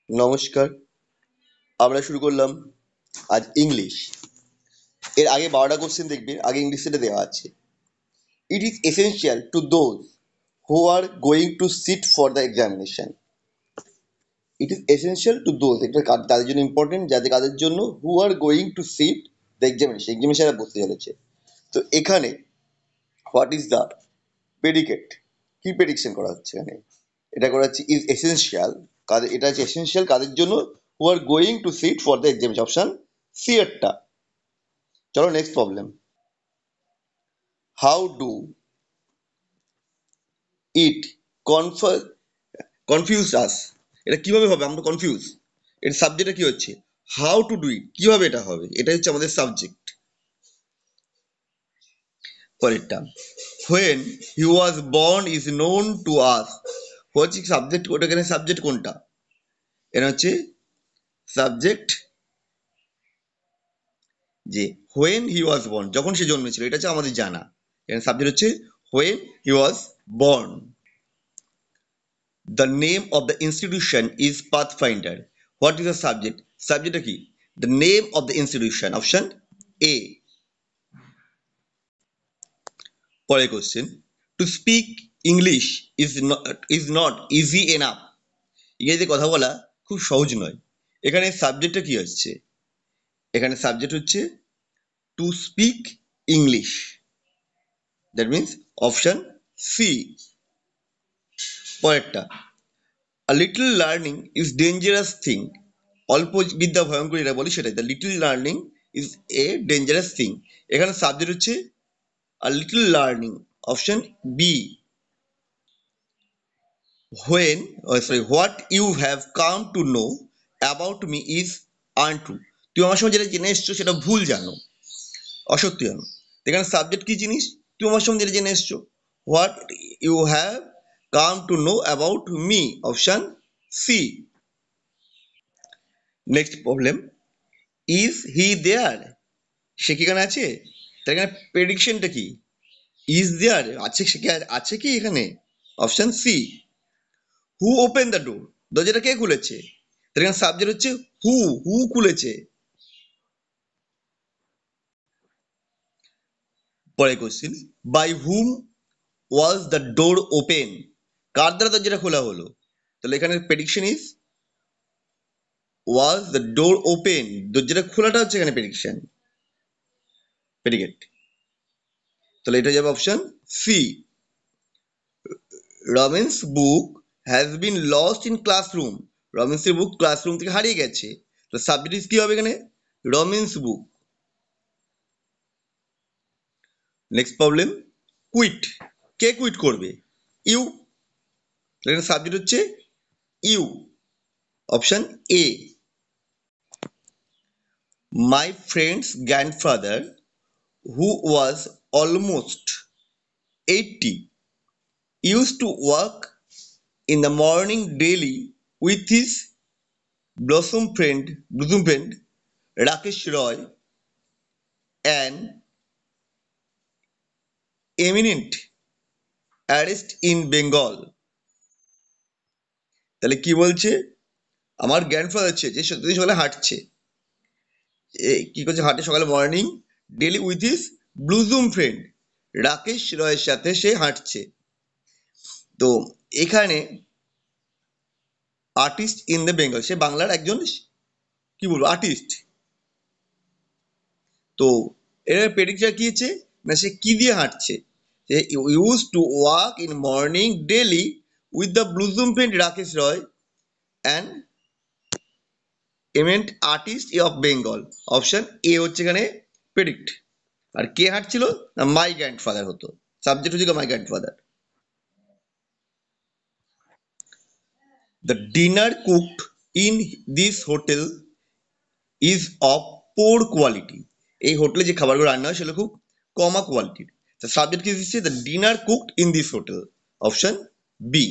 নমস্কার। আমরা শুরু করলাম আজ ইংলিশ। এর আগে 12টা কোশ্চেন দেখবে, আগে ইংলিশে দেওয়া আছে। It is essential to those who are going to sit for the examination. It is essential to those, এটা তাদের জন্য ইম্পর্টেন্ট, যাতে কাদের জন্য, who are going to sit the examination, এক্সামিনেশনে বসতে চলেছে। তো এখানে হোয়াট ইজ দ্য প্রেডিকেট, কি প্রেডিকশন করা হচ্ছে এখানে? এটা করা হচ্ছে ইজ এসেনশিয়াল, কাদের, এটা হচ্ছে এসেনশিয়াল কাদের জন্য? Who are going to sit for the examination, option C এরটা। চলো next problem. How do it confuse us. এটা কিভাবে হবে, আমরা কনফিউজ। এর সাবজেক্টটা কি হচ্ছে? হাউ টু ডু ইট, কিভাবে এটা হবে, এটা হচ্ছে আমাদের সাবজেক্ট। পরেরটা, when he was born is known to us. হচ্ছে সাবজেক্ট, ওটা এখানে সাবজেক্ট কোনটা? এটা হচ্ছে সাবজেক্ট, যে হোয়েন হি ওয়াজ বর্ন, যখন সে জন্মেছিল, এটা হচ্ছে আমাদের জানা। এখানে সাবজেক্ট হচ্ছে when he was born. The name of the institution is Pathfinder. What is the subject? Subject কি? The name of the institution. Option A. পরের question, to speak English is not easy enough. ইংরেজিতে কথা বলা খুব সহজ নয়। এখানে সাবজেক্টটা কি হচ্ছে? এখানে সাবজেক্ট হচ্ছে to speak English. That means option C. পরেরটা, a little learning is dangerous thing. অল্প বিদ্যা ভয়ঙ্কর, এটা বলি সেটাই। The little learning is a dangerous thing. এখানে সাবজেক্ট হচ্ছে a little learning, option B. When, sorry, what you have come to know about me is untrue. তুমি আমার সঙ্গে যেটা জেনে এসছো সেটা ভুল জানো, অসত্য জানো। এখানে সাবজেক্ট কি জিনিস? তুমি আমার সঙ্গে যেটা জেনে এসছো। What you have come to know about me, option C. Next problem, is he there. সে কি এখানে আছে? তার এখানে প্রেডিকশনটা কি? ইজ দেয়ার, আছে, সে কি আছে কি এখানে? Option C. Who open the door, দরজাটা কে খুলেছে? তার এখানে সাবজেক্ট হচ্ছে হু, হু খুলেছে। পরের question, by whom was the door open. কার দ্বারা দরজাটা খোলা হলো? তাহলে এখানে prediction is was the door open, দরজাটা খোলাটা হচ্ছে এখানে প্রেডিকশন, প্রেডিকেট। তাহলে এটা যাবে option C. Robin's book has been lost in classroom. রবিন্সের বুক ক্লাসরুম থেকে হারিয়ে গেছে। তো সাবজেক্ট কি হবে এখানে? Robin's book. Next problem, quit, কে কুইট করবে? ইউ। এখানে সাবজেক্ট হচ্ছে you, option A. My friends grandfather who was almost 80 used to work in the morning daily with his bosom friend Rakesh Roy, an eminent artist in Bengal. তাহলে কি বলছে? আমার grandfather ছে, যে সত্যি সকালে হাঁটছে, কি করছে? হাঁটে সকালে morning, daily with his bosom friend, Rakesh রয়ের সাথে সে হাঁটছে। তো এখানে আর্টিস্ট ইন দ্য বেঙ্গল, সে বাংলার একজন কি বলবো আর্টিস্ট। তো এর প্রেডিকশন কি হচ্ছে না, সে কি দিয়ে হাঁটছে? সে use to walk in morning daily with the bosom friend Rakesh Roy and eminent artist of Bengal, option A হচ্ছে এখানে প্রেডিক্ট। আর কে হাঁটছিল না, মাই গ্র্যান্ডফাদার হতো, সাবজেক্ট হচ্ছে my grandfather. The dinner cooked in this hotel is of poor quality. এই হোটেলে যে খাবারগুলো রান্না হয় সেগুলো খুব কমা কোয়ালিটির। সাবজেক্ট কি দিচ্ছে? The dinner cooked in this hotel, option B.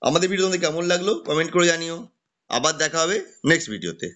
আমাদের ভিডিও তোমাদের কেমন লাগলো কমেন্ট করে জানিও। আবার দেখা হবে নেক্সট ভিডিওতে।